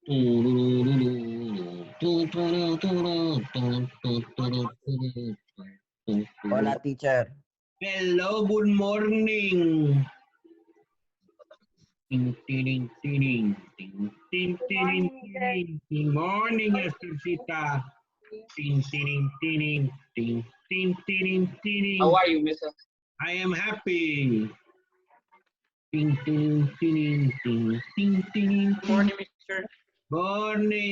Hola, teacher. Hello, good morning. Good morning, Esthercita. How are you, Mr.? I am happy. Morning,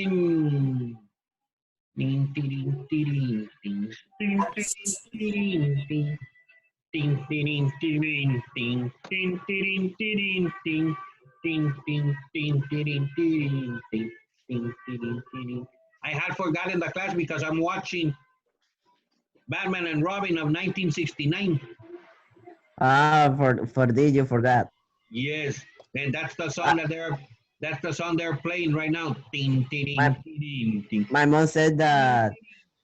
Mr. Morning. I had forgotten the class because I'm watching Batman and Robin of 1969. For this you forgot. Yes, and that's the song they're playing right now. My mom said that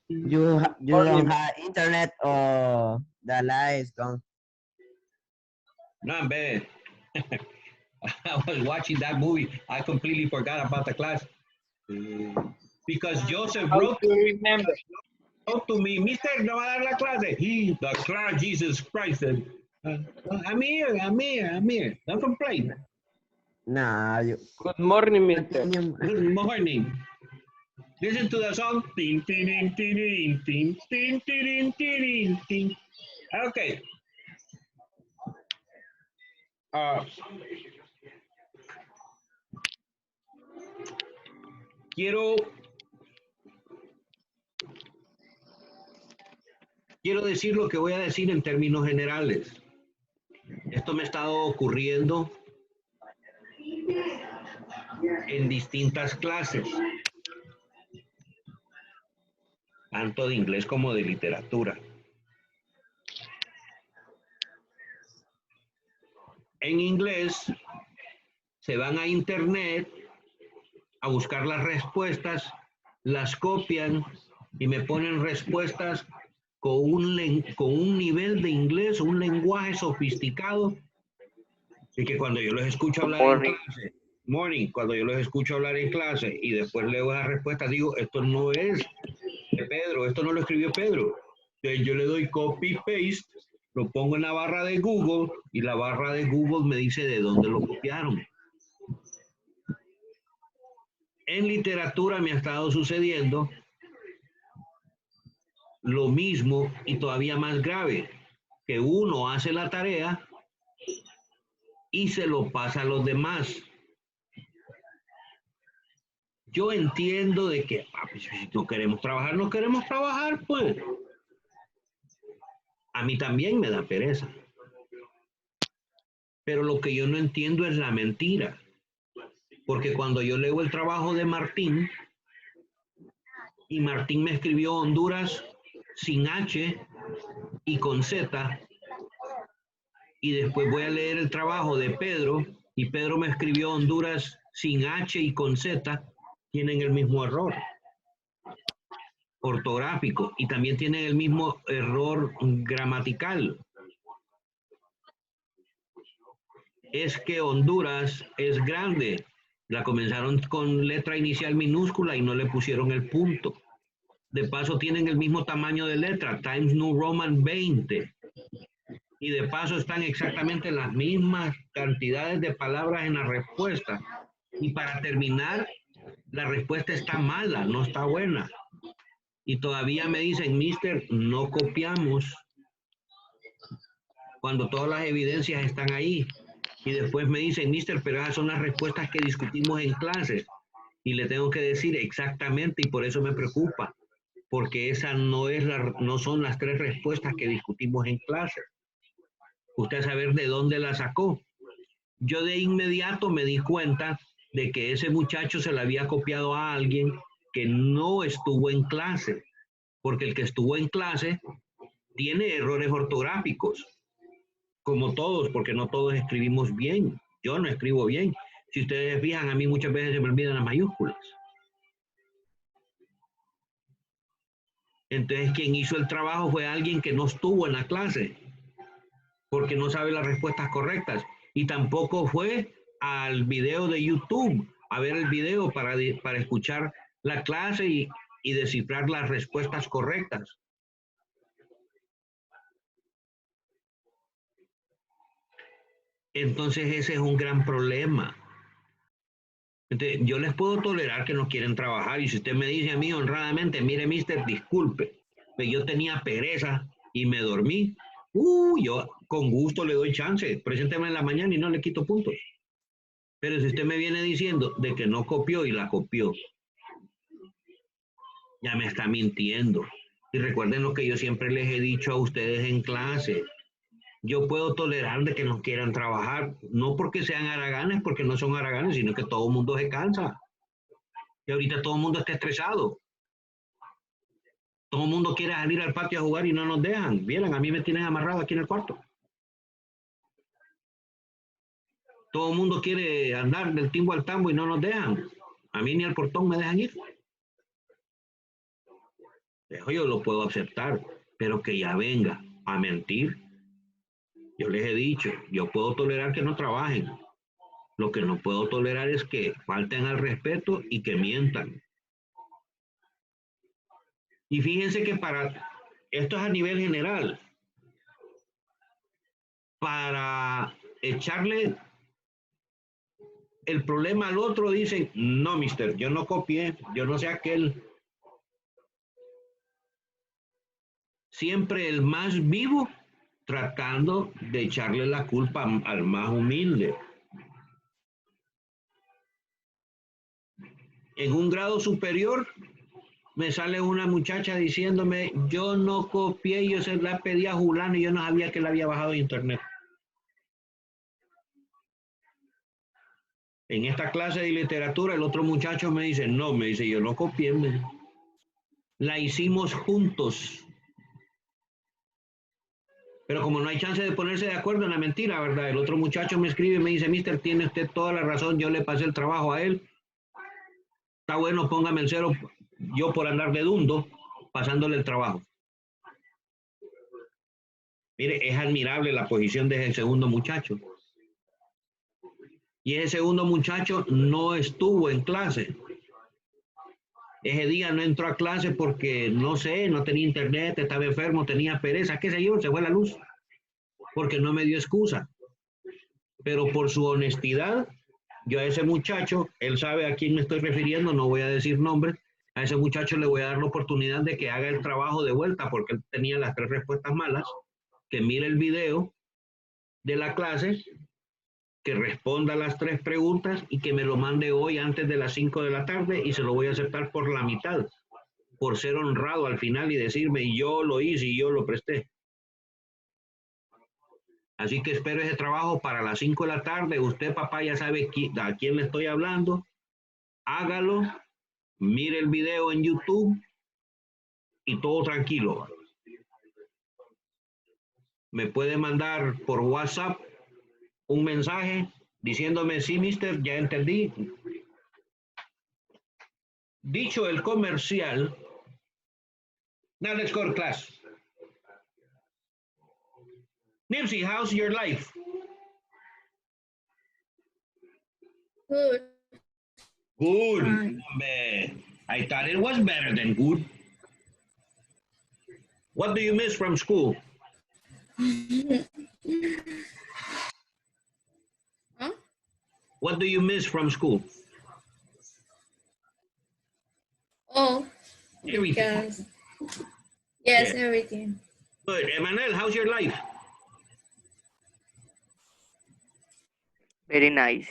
you don't have internet or the light is gone. Not bad. I was watching that movie. I completely forgot about the class. Because Joseph How wrote do you remember? to me, Mister, no va a dar la clase. The class, Jesus Christ. I'm here. Don't complain. Nah, you Good morning, Mr. continue. Good morning. Listen to the song. Okay. Quiero decir lo que voy a decir en términos generales. Esto me ha estado ocurriendo en distintas clases, tanto de inglés como de literatura. En inglés se van a internet a buscar las respuestas, las copian y me ponen respuestas con un nivel de inglés, un lenguaje sofisticado, y que cuando yo los escucho hablar en clase, cuando yo los escucho hablar en clase y después leo las respuestas, digo, esto no es de Pedro, esto no lo escribió Pedro. Entonces yo le doy copy paste, lo pongo en la barra de Google y la barra de Google me dice de dónde lo copiaron. En literatura me ha estado sucediendo lo mismo y todavía más grave, que uno hace la tarea y se lo pasa a los demás. Yo entiendo de que pues, si no queremos trabajar, pues. A mí también me da pereza. Pero lo que yo no entiendo es la mentira. Porque cuando yo leo el trabajo de Martín, y Martín me escribió Honduras sin H y con Z, y después voy a leer el trabajo de Pedro, y Pedro me escribió Honduras sin H y con Z, tienen el mismo error ortográfico y también tienen el mismo error gramatical. Es que Honduras es grande. La comenzaron con letra inicial minúscula y no le pusieron el punto. De paso tienen el mismo tamaño de letra, Times New Roman 20. Y de paso están exactamente las mismas cantidades de palabras en la respuesta. Y para terminar, la respuesta está mala, no está buena. Y todavía me dicen, Mister, no copiamos cuando todas las evidencias están ahí. Y después me dicen, Mister, pero esas son las respuestas que discutimos en clases. Y le tengo que decir exactamente, y por eso me preocupa, porque esa no son las 3 respuestas que discutimos en clases. Usted saber de dónde la sacó. Yo de inmediato me di cuenta de que ese muchacho se la había copiado a alguien que no estuvo en clase, porque el que estuvo en clase tiene errores ortográficos, como todos, porque no todos escribimos bien. Yo no escribo bien. Si ustedes fijan, a mí muchas veces se me olvidan las mayúsculas. Entonces, quien hizo el trabajo fue alguien que no estuvo en la clase, porque no sabe las respuestas correctas. Y tampoco fue al video de YouTube a ver el video para escuchar la clase y descifrar las respuestas correctas. Entonces ese es un gran problema. Entonces, yo les puedo tolerar que no quieren trabajar y si usted me dice a mí honradamente, mire, mister, disculpe, pero yo tenía pereza y me dormí, yo con gusto le doy chance, presénteme en la mañana y no le quito puntos. Pero si usted me viene diciendo de que no copió y la copió, ya me está mintiendo. Y recuerden lo que yo siempre les he dicho a ustedes en clase. Yo puedo tolerar de que no quieran trabajar, no porque sean haraganes, porque no son haraganes, sino que todo el mundo se cansa. Y ahorita todo el mundo está estresado. Todo el mundo quiere salir al patio a jugar y no nos dejan. Vieran, a mí me tienen amarrado aquí en el cuarto. Todo el mundo quiere andar del timbo al tambo y no nos dejan. A mí ni al portón me dejan ir. Eso yo lo puedo aceptar, pero que ya venga a mentir. Yo les he dicho, yo puedo tolerar que no trabajen. Lo que no puedo tolerar es que falten al respeto y que mientan. Y fíjense que esto es a nivel general. Para echarle el problema al otro, dicen, no, mister, yo no copié, yo no sé aquel. Siempre el más vivo tratando de echarle la culpa al más humilde. En un grado superior me sale una muchacha diciéndome, yo no copié, yo se la pedí a Julano y yo no sabía que la había bajado de internet. En esta clase de literatura el otro muchacho me dice, no, me dice, yo no copié, la hicimos juntos. Pero como no hay chance de ponerse de acuerdo en la mentira, ¿verdad? El otro muchacho me escribe y me dice, mister, tiene usted toda la razón, yo le pasé el trabajo a él. Está bueno, póngame el cero, yo por andar de dundo, pasándole el trabajo. Mire, es admirable la posición de ese segundo muchacho. Y ese segundo muchacho no estuvo en clase. Ese día no entró a clase porque, no sé, no tenía internet, estaba enfermo, tenía pereza, qué sé yo, se fue la luz. Porque no me dio excusa. Pero por su honestidad, yo a ese muchacho, él sabe a quién me estoy refiriendo, no voy a decir nombres, a ese muchacho le voy a dar la oportunidad de que haga el trabajo de vuelta porque él tenía las 3 respuestas malas, que mire el video de la clase, que responda las 3 preguntas y que me lo mande hoy antes de las 5 de la tarde y se lo voy a aceptar por la mitad, por ser honrado al final y decirme yo lo hice y yo lo presté. Así que espero ese trabajo para las 5 de la tarde. Usted, papá, ya sabe a quién le estoy hablando. Hágalo, mire el video en YouTube y todo tranquilo. Me puede mandar por WhatsApp un mensaje diciéndome, sí, mister, ya entendí. Dicho el comercial, now let's go to class. Nipsey, how's your life? Good. Good. Fine. I thought it was better than good. What do you miss from school? Huh? What do you miss from school? Oh, Everything. because yes, Yeah. everything. Good. Emmanuel, how's your life? Very nice.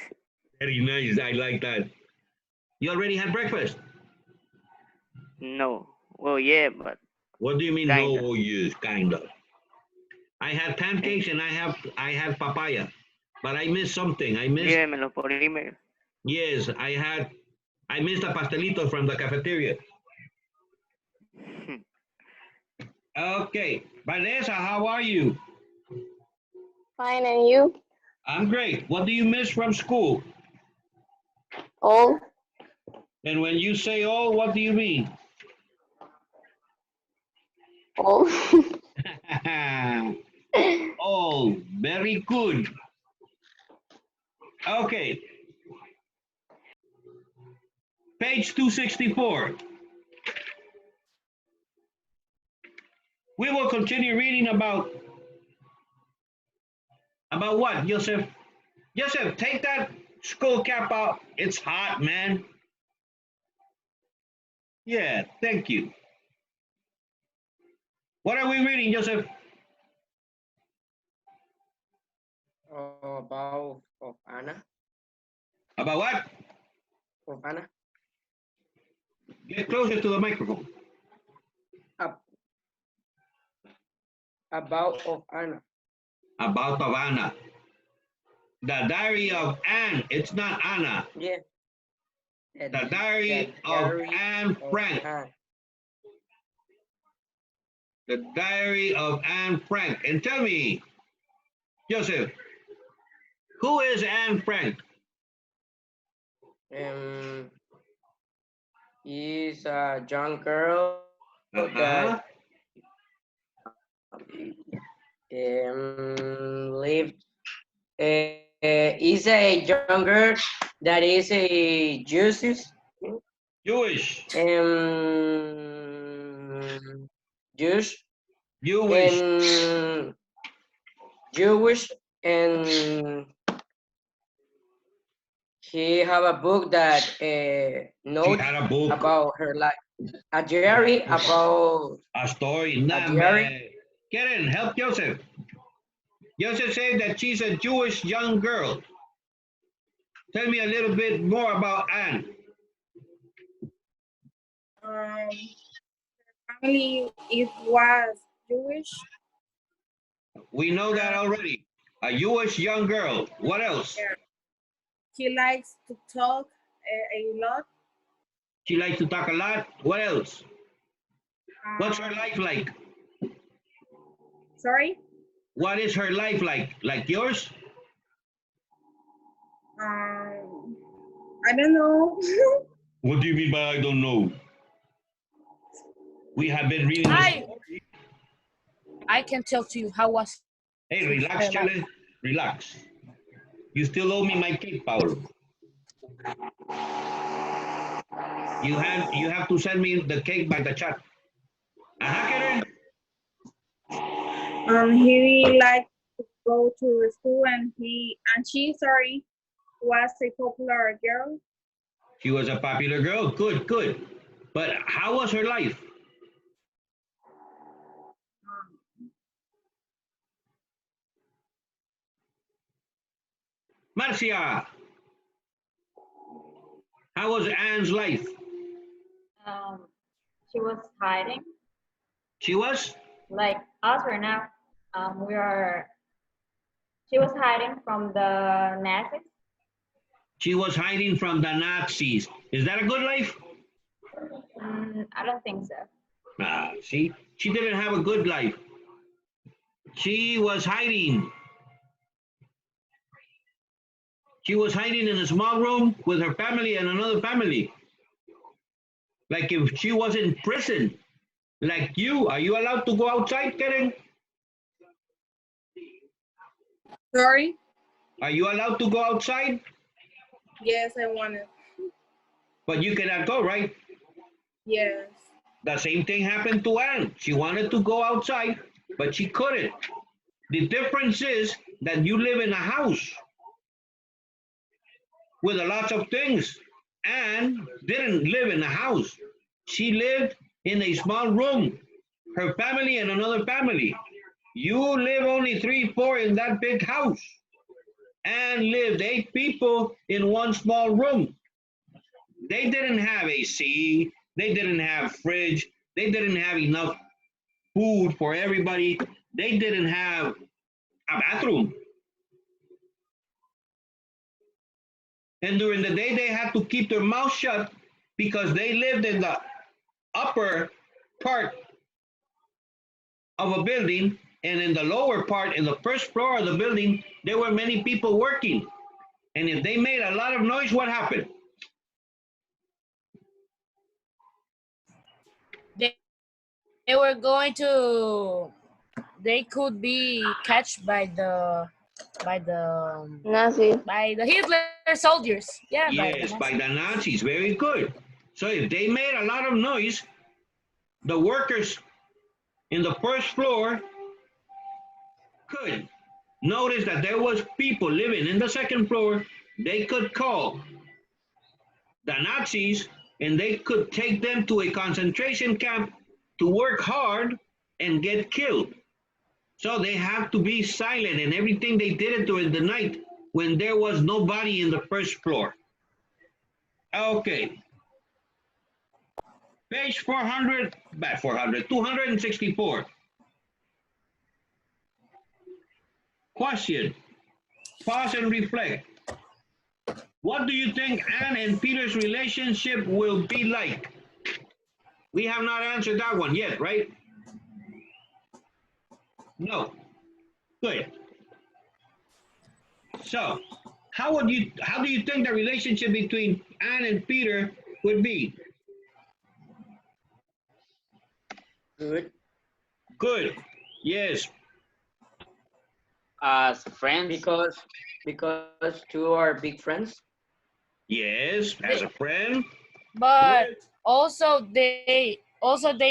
Very nice. I like that. You already had breakfast? No. Well, yeah, but What do you mean? Kinda. No, yes, kind of. I had pancakes and I had papaya, but I missed something. I missed. envíemelo por email. Yes, I missed a pastelito from the cafeteria. Okay, Vanessa, how are you? Fine, and you? I'm great. What do you miss from school? Oh, And when you say "oh," what do you mean? oh. Oh, very good. Okay. Page 264. We will continue reading about what, Joseph? Joseph, take that skull cap out. It's hot, man. Yeah, thank you. What are we reading, Joseph? About of Anna. About what? Of Anna. Get closer to the microphone. About of Anna. About of Anna. The Diary of Anne. It's not Anna. Yeah. The Diary of Anne Frank. The Diary of Anne Frank. And tell me, Joseph, who is Anne Frank? Is a young girl that lived. Is a young girl that is a Jewish. Jewish. Jewish. Jewish. Jewish, and he have a book that notes about her life. A diary about a story. A diary. Get in, help Joseph. Joseph said that she's a Jewish young girl. Tell me a little bit more about Anne. Family, it was Jewish. We know that already. A Jewish young girl. What else? Yeah. He likes to talk a lot. She likes to talk a lot. What else? What's her life like? Sorry? What is her life like? Like yours? I don't know. What do you mean by I don't know? We have been reading this. I can tell to you how was. Hey, relax, Charlie. Relax. You still owe me my cake, Paulo. You have to send me the cake by the chat. Karen. He liked to go to school, and she was a popular girl. She was a popular girl. Good, good. But how was her life? Marcia, how was Anne's life? She was hiding. She was? Like us right now. She was hiding from the Nazis. She was hiding from the Nazis. Is that a good life? I don't think so. See, she didn't have a good life. She was hiding. She was hiding in a small room with her family and another family. Like if she was in prison, like you, are you allowed to go outside, Karen? Sorry? Are you allowed to go outside? Yes, I wanted. But you cannot go, right? Yes. The same thing happened to Anne. She wanted to go outside, but she couldn't. The difference is that you live in a house with a lot of things. Anne didn't live in a house. She lived in a small room, her family and another family. You live only 3, 4 in that big house. Anne lived 8 people in one small room. They didn't have AC, they didn't have fridge, they didn't have enough food for everybody. They didn't have a bathroom. And during the day, they had to keep their mouth shut because they lived in the upper part of a building, and in the lower part, in the first floor of the building, there were many people working. And if they made a lot of noise, what happened? They were going to. They could be catched by the Nazi. Hitler soldiers. Yeah. Yes, by the Nazis. Very good. So if they made a lot of noise, the workers in the first floor could notice that there was people living in the second floor. They could call the Nazis and they could take them to a concentration camp to work hard and get killed. So they have to be silent, and everything they did it during the night when there was nobody in the first floor. Okay. Page 400, 264. Question. Pause and reflect. What do you think Anne and Peter's relationship will be like? We have not answered that one yet, right? No. Good. So, how do you think the relationship between Anne and Peter would be? Good. Good. Yes. As friends. Because two are big friends. Yes, as a friend. But also they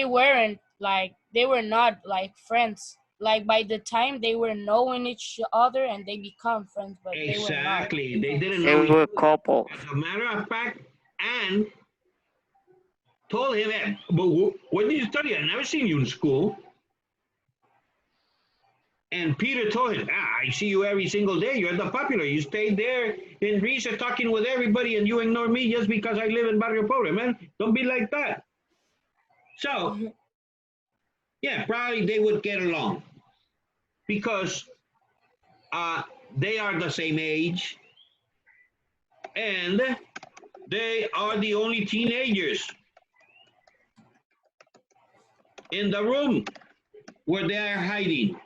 weren't like, they were not like friends. Like by the time they were knowing each other and they become friends, but Exactly. They didn't They know each were other. couple. As a matter of fact, Anne told him, hey, but what did you study? I've never seen you in school. And Peter told him, I see you every single day. You're the popular. You stayed there in recess talking with everybody and you ignore me just because I live in Barrio Pobre, man. Don't be like that. So, yeah, probably they would get along because they are the same age and they are the only teenagers in the room where they are hiding.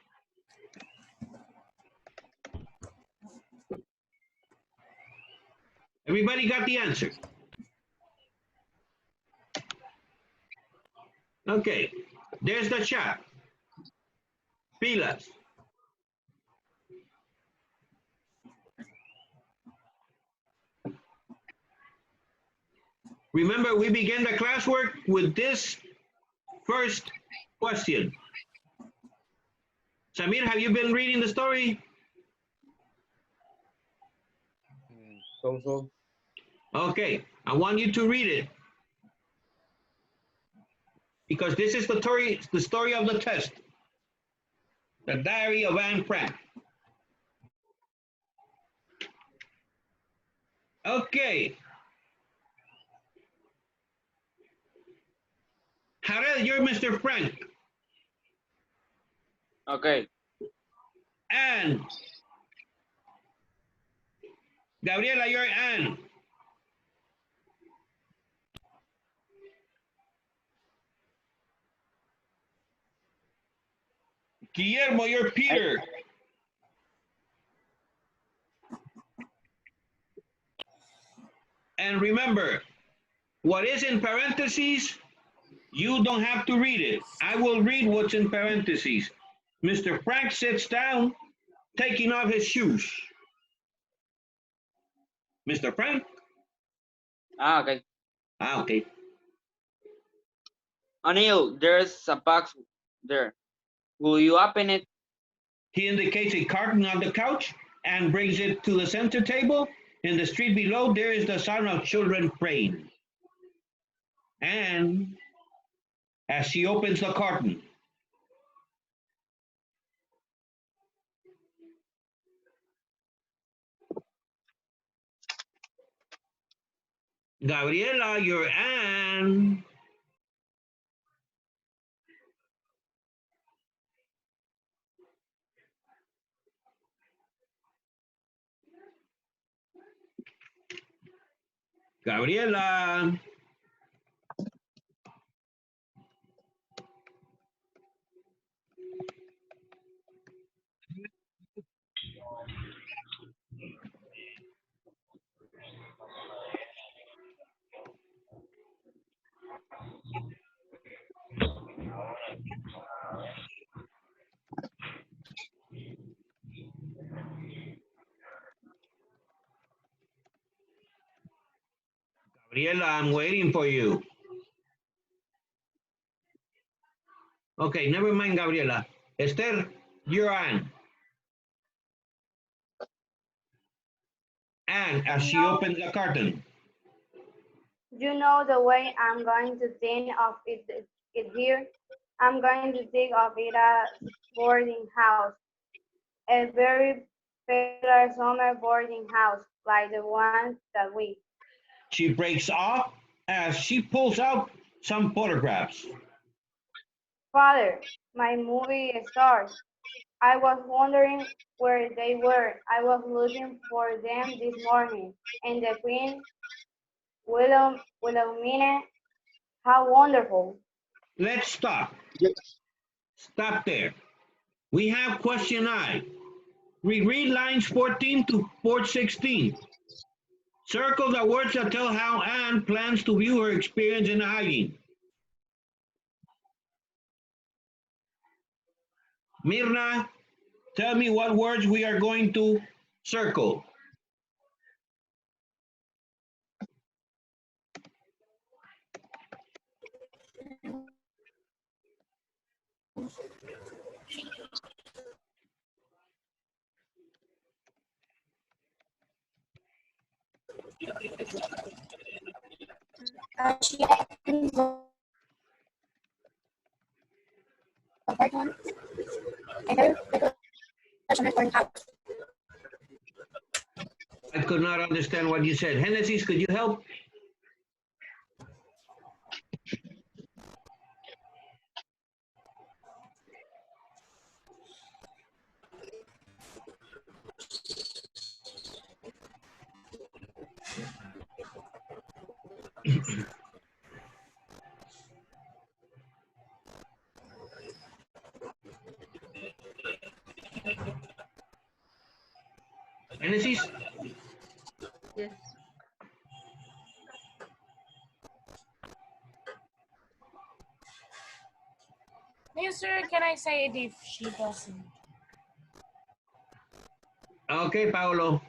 Everybody got the answer? Okay, there's the chat. Pilas. Remember, we began the classwork with this first question. Samir, have you been reading the story? So. Okay, I want you to read it. Because this is the story of the test. The Diary of Anne Frank. Okay. Harel, you're Mr. Frank. Okay. Anne. Gabriela, you're Anne. Guillermo, you're Peter. And remember, what is in parentheses, you don't have to read it. I will read what's in parentheses. Mr. Frank sits down, taking off his shoes. Mr. Frank? Okay. Okay. O'Neill, there's a box there. Will you open it? He indicates a carton on the couch and brings it to the center table. In the street below, there is the sound of children praying. And as she opens the carton, Gabriela, you're Anne. Gabriela. Gabriela, I'm waiting for you. Okay, never mind, Gabriela. Esther, you're on. And as she opens the curtain. You know the way I'm going to think of it here. I'm going to think of it as boarding house, a very popular summer boarding house, like the ones that we. She breaks off as she pulls out some photographs. Father, my movie stars. I was wondering where they were. I was looking for them this morning, and the Queen Wilhelmina, how wonderful. Let's stop. Stop there. We have question I. Reread lines 14 to 16. Circle the words that tell how Anne plans to view her experience in hiding. Mirna, tell me what words we are going to circle. I could not understand what you said. Genesis, could you help? Genesis? Yes. Mister, can I say it if she doesn't? Okay, Paolo.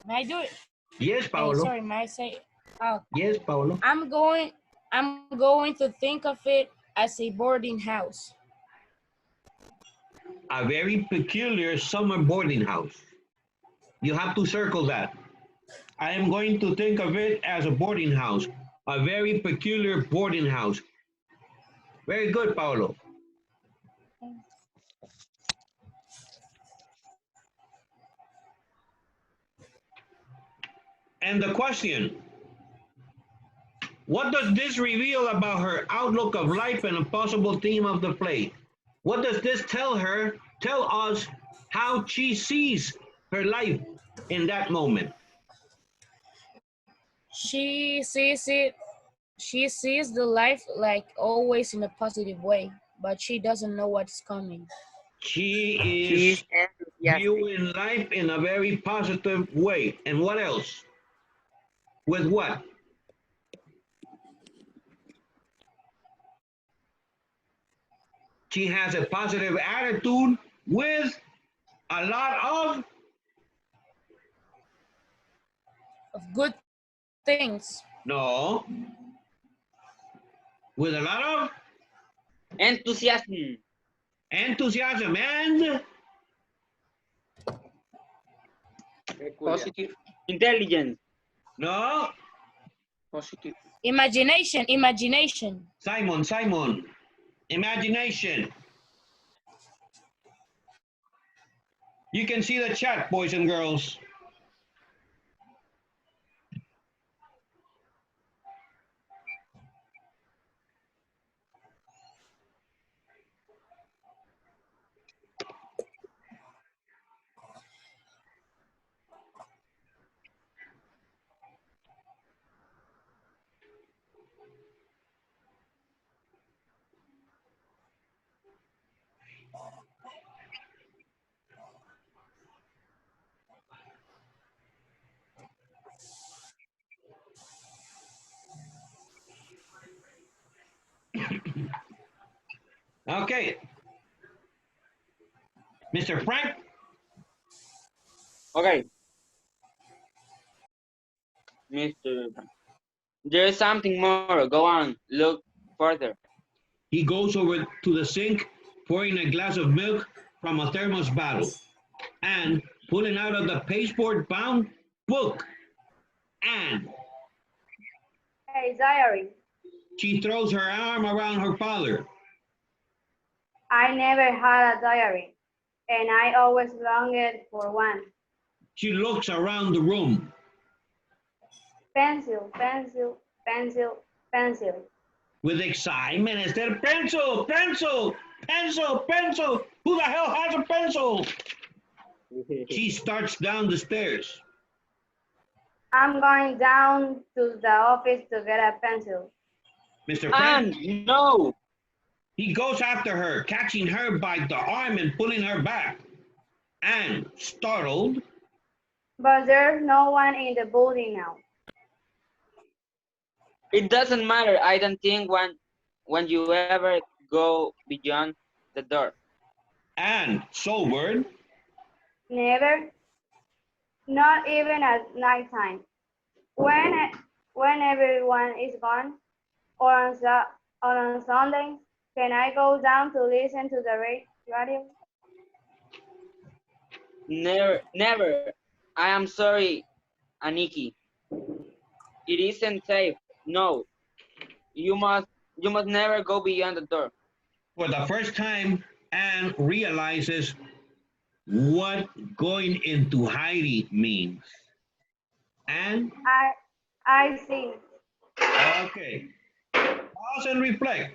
May I do it? Yes, Paolo. Sorry, may I say? Oh. Yes, Paolo. I'm going to think of it as a boarding house. A very peculiar summer boarding house. You have to circle that. I am going to think of it as a boarding house. A very peculiar boarding house. Very good, Paolo. And the question, what does this reveal about her outlook of life and a possible theme of the play? What does this tell us how she sees her life in that moment? She sees the life like always in a positive way, but she doesn't know what's coming. She is viewing life in a very positive way. And what else? With what? She has a positive attitude with a lot of good things. No. With a lot of enthusiasm. Enthusiasm and positive intelligence. No. Positive. Imagination. Simon. Imagination. You can see the chat, boys and girls. Okay. Mr. Frank. Okay. Mr. There is something more. Go on. Look further. He goes over to the sink, pouring a glass of milk from a thermos bottle and pulling out of the pasteboard bound book. And Hey, diary. she throws her arm around her father. I never had a diary, and I always longed for one. She looks around the room. Pencil, pencil, pencil, pencil. With excitement, Esther, pencil, pencil, pencil, pencil. Who the hell has a pencil? She starts down the stairs. I'm going down to the office to get a pencil. Mr. Frank, And no. he goes after her, catching her by the arm and pulling her back. And startled, But there's no one in the building now. It doesn't matter. I don't think when you ever go beyond the door. and sobered, Never, not even at nighttime. When everyone is gone, or on Sundays, can I go down to listen to the radio? Never, never. I am sorry, Aniki. It isn't safe. No, you must never go beyond the door. for the first time, Anne realizes what going into hiding means. And I see. okay, pause and reflect.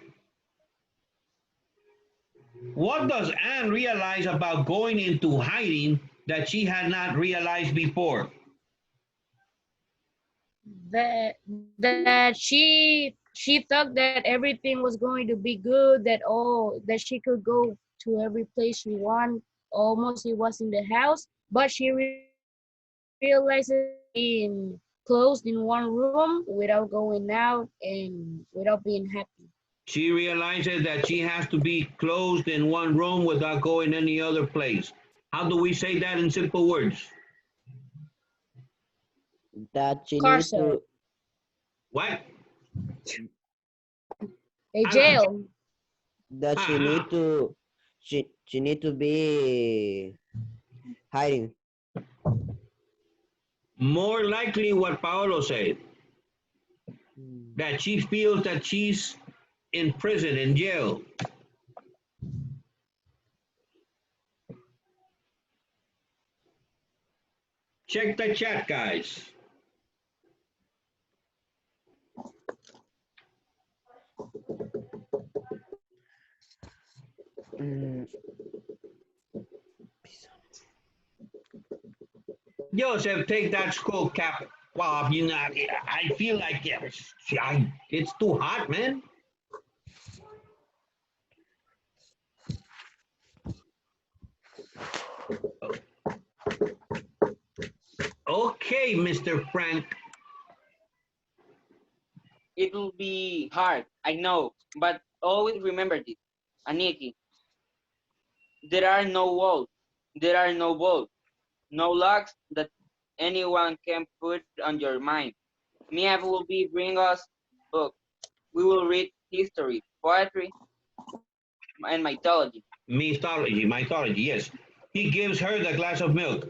What does Anne realize about going into hiding that she had not realized before? That she thought that everything was going to be good, that she could go to every place she want, almost it was in the house, but she realizes being closed in one room without going out and without being happy. She realizes that she has to be closed in one room without going any other place. How do we say that in simple words? That she needs Carcel. to. What? A jail. That she need to. She need to be hiding. More likely what Paolo said. That she feels that she's in prison, in jail. Check the chat, guys. Joseph, take that skull cap off. You know, I feel like it's too hot, man. Okay, Mr. Frank. It will be hard, I know, but always remember this, Aniki. There are no walls. There are no walls. No locks that anyone can put on your mind. Mia will be bring us book. We will read history, poetry, and mythology. Mythology, yes. He gives her the glass of milk.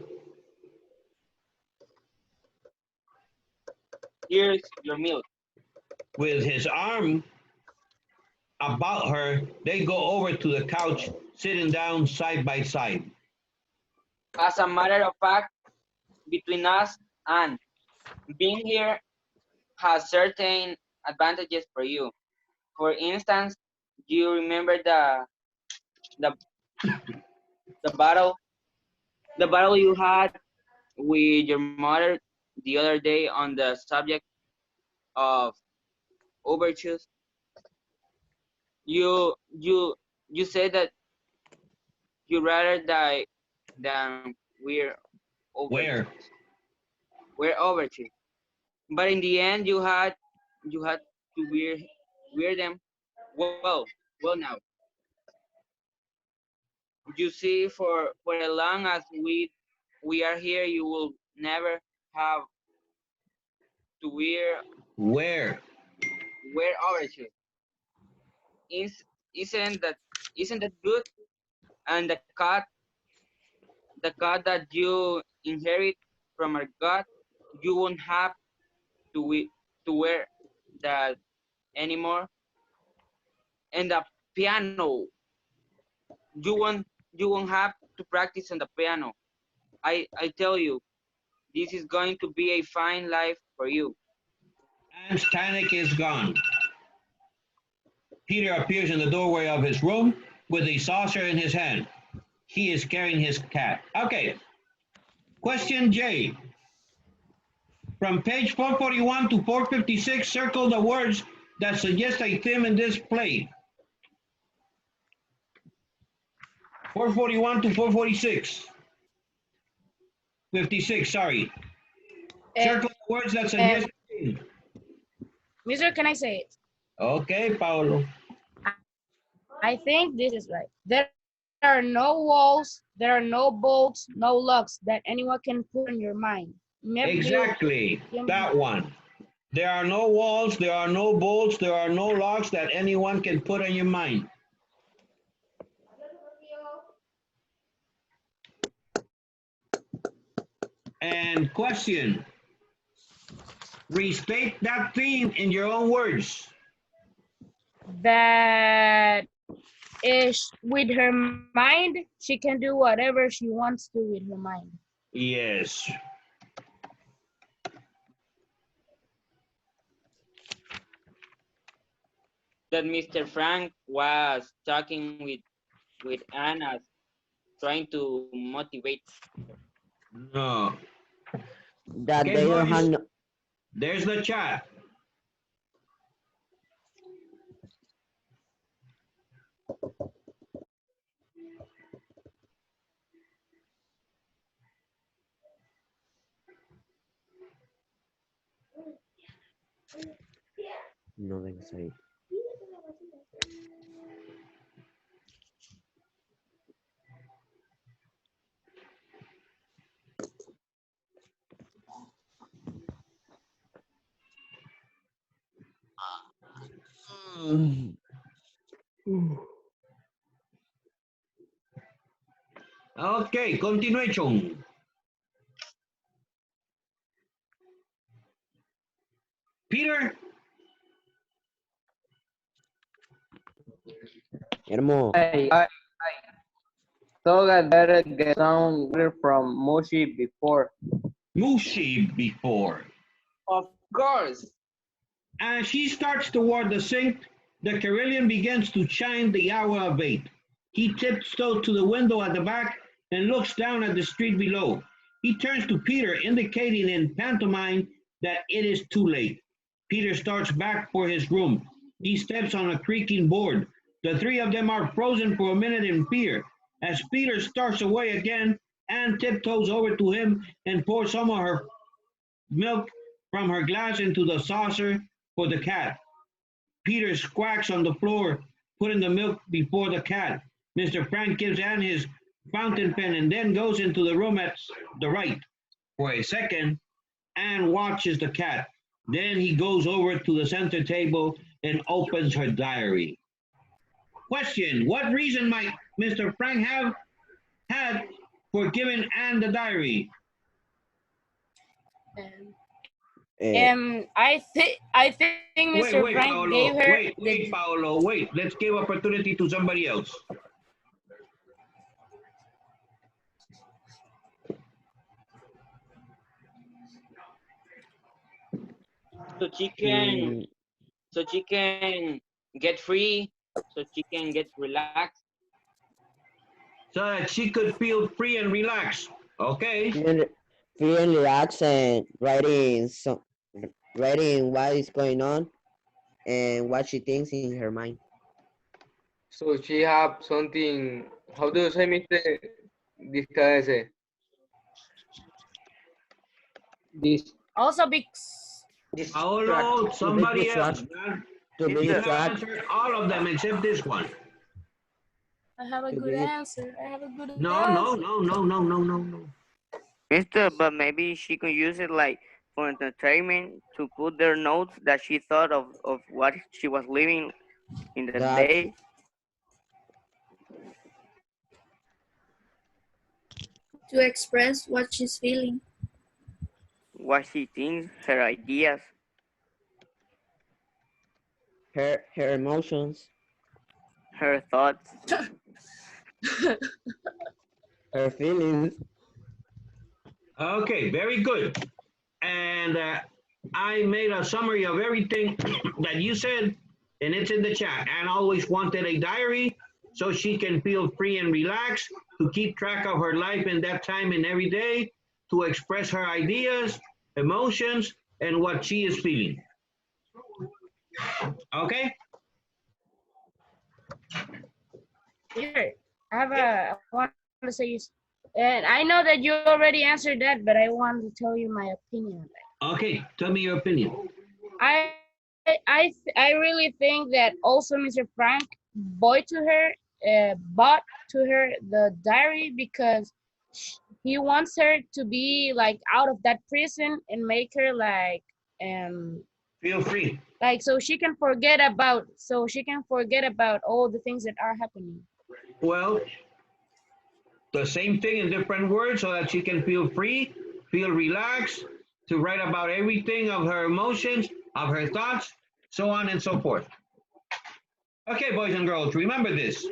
Here's your milk. With his arm about her, they go over to the couch, sitting down side by side. As a matter of fact, between us and being here has certain advantages for you. For instance, do you remember the the battle you had with your mother the other day on the subject of overtures? You said that you rather die than Where? we're overtures. But in the end, you had to wear them. Well, well now. You see, for as long as we are here, you will never have to wear overshoes. Is isn't that good? And the cat that you inherit from our God, you won't have to wear that anymore. And the piano, you won't have to practice on the piano. I tell you, this is going to be a fine life for you. And Stanek is gone. Peter appears in the doorway of his room with a saucer in his hand. He is carrying his cat. Okay. Question J. From page 441 to 456, circle the words that suggest a theme in this play. 441 to 446. 56, sorry. Circle the words that suggest a theme. Mister, can I say it? Okay, Paulo. I think this is right. There are no walls, there are no bolts, no locks that anyone can put in your mind. Exactly, that one. There are no walls, there are no bolts, there are no locks that anyone can put in your mind. And question, restate that theme in your own words. That is, with her mind, she can do whatever she wants to with her mind. Yes. That Mr. Frank was talking with Anna, trying to motivate. No. That Okay, they don't boys, have no, there's the chat. no vengas ahí. Okay, continuation. Peter? Hermo. I thought I'd better get some water from Moshi before. Mushi before. Of course. As she starts toward the sink, the Carillion begins to chime the hour of 8. He tiptoes to the window at the back and looks down at the street below. He turns to Peter, indicating in pantomime that it is too late. Peter starts back for his room. He steps on a creaking board. The three of them are frozen for a minute in fear. As Peter starts away again, Anne tiptoes over to him and pours some of her milk from her glass into the saucer for the cat. Peter squawks on the floor, putting the milk before the cat. Mr. Frank gives Anne his fountain pen and then goes into the room at the right. For a second, Anne watches the cat. Then he goes over to the center table and opens her diary. Question, what reason might Mr. Frank have had for giving Anne the diary? I think Mr. Wait, Frank Paolo, gave her. wait, Paolo, wait. Let's give opportunity to somebody else. So she can get free, so she can get relaxed. So that she could feel free and relaxed. Okay. Free and relax and writing what is going on and what she thinks in her mind. So she have something, how do you say, Mr. Discadese? This. Also because. Paolo, somebody else. To be You distracted. answered all of them except this one. I have a good answer. I have a good No. Mister, but maybe she could use it like for entertainment, to put their notes that she thought of what she was living in the That's day, To express what she's feeling. what she thinks, her ideas, her emotions, her thoughts. her feelings. Okay, very good. And I made a summary of everything that you said, and it's in the chat. Anne always wanted a diary so she can feel free and relaxed, to keep track of her life in that time and every day, to express her ideas, emotions, and what she is feeling. Okay? Here, I want to say, and I know that you already answered that, but I want to tell you my opinion. Okay, tell me your opinion. I I really think that also Mr. Frank bought to her the diary because he wants her to be like out of that prison and make her like feel free, like so she can forget about all the things that are happening. Well, the same thing in different words so that she can feel free, feel relaxed, to write about everything of her emotions, of her thoughts, so on and so forth. Okay, boys and girls, remember this.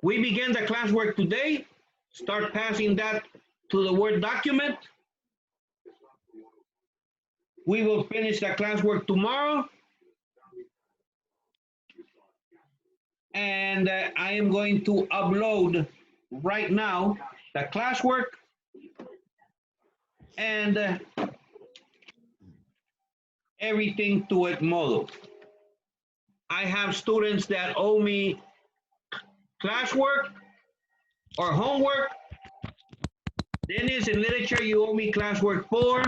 We begin the classwork today. Start passing that to the Word document. We will finish the classwork tomorrow. And I am going to upload right now the classwork and everything to Edmodo. I have students that owe me classwork or homework. Dennis, in literature, you owe me classwork 4.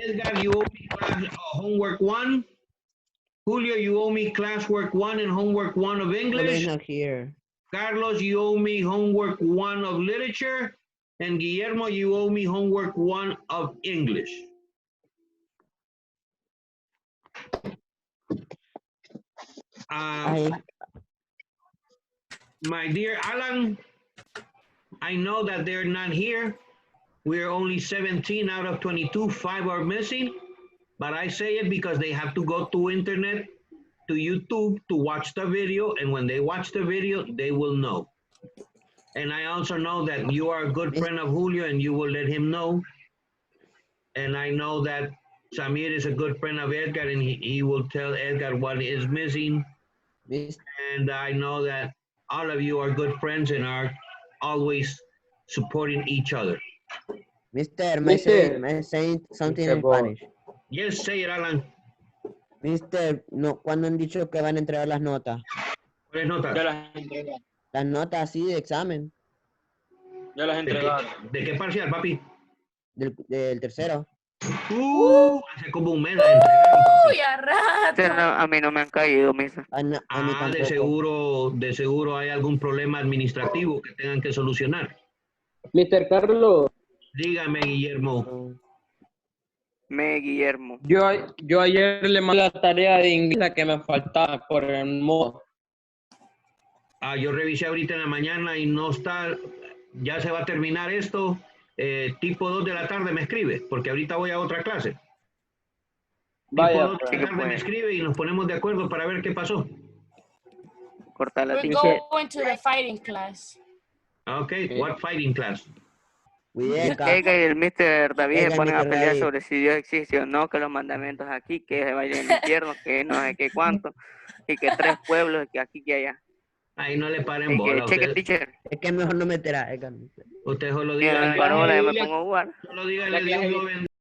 Edgar, you owe me homework 1. Julio, you owe me classwork 1 and homework 1 of English. Not here. Carlos, you owe me homework 1 of literature. And Guillermo, you owe me homework 1 of English. My dear Alan, I know that they're not here. We're only 17 out of 22, 5 are missing, but I say it because they have to go to internet, to YouTube to watch the video, and when they watch the video, they will know. And I also know that you are a good friend of Julio and you will let him know. And I know that Samir is a good friend of Edgar and he will tell Edgar what is missing. And I know that all of you are good friends and are always supporting each other. Mister, may I say something in Spanish? Yes, say it, Alan. Mister, no, ¿cuándo han dicho que van a entregar las notas? ¿Cuáles notas? Ya las entregaron. Las notas así de examen. Ya las entregaron. ¿De qué parcial, papi? Del tercero. Hace como un mes las entregaron. Ya rato. A mí no me han caído, misa. De seguro hay algún problema administrativo que tengan que solucionar. Mr. Carlos. Dígame, Guillermo. Guillermo. Yo ayer le mandé la tarea de inglés, la que me faltaba por el modo. Yo revisé ahorita en la mañana y no está, ya se va a terminar esto, tipo 2 de la tarde me escribe, porque ahorita voy a otra clase. Vaya, tipo 2 de la tarde me escribe y nos ponemos de acuerdo para ver qué pasó. Corta la We're going to the fighting class. Okay, what fighting class? Edgar y el Mr. David se ponen a pelear sobre si Dios existe o no, que los mandamientos aquí, que se vayan al infierno, que no sé qué cuánto, y que 3 pueblos, que aquí, que allá. Ahí no le paren bola. Es que mejor no meterá. Usted solo diga. Parola, yo me pongo a jugar. Solo dígale Dios lo bendiga.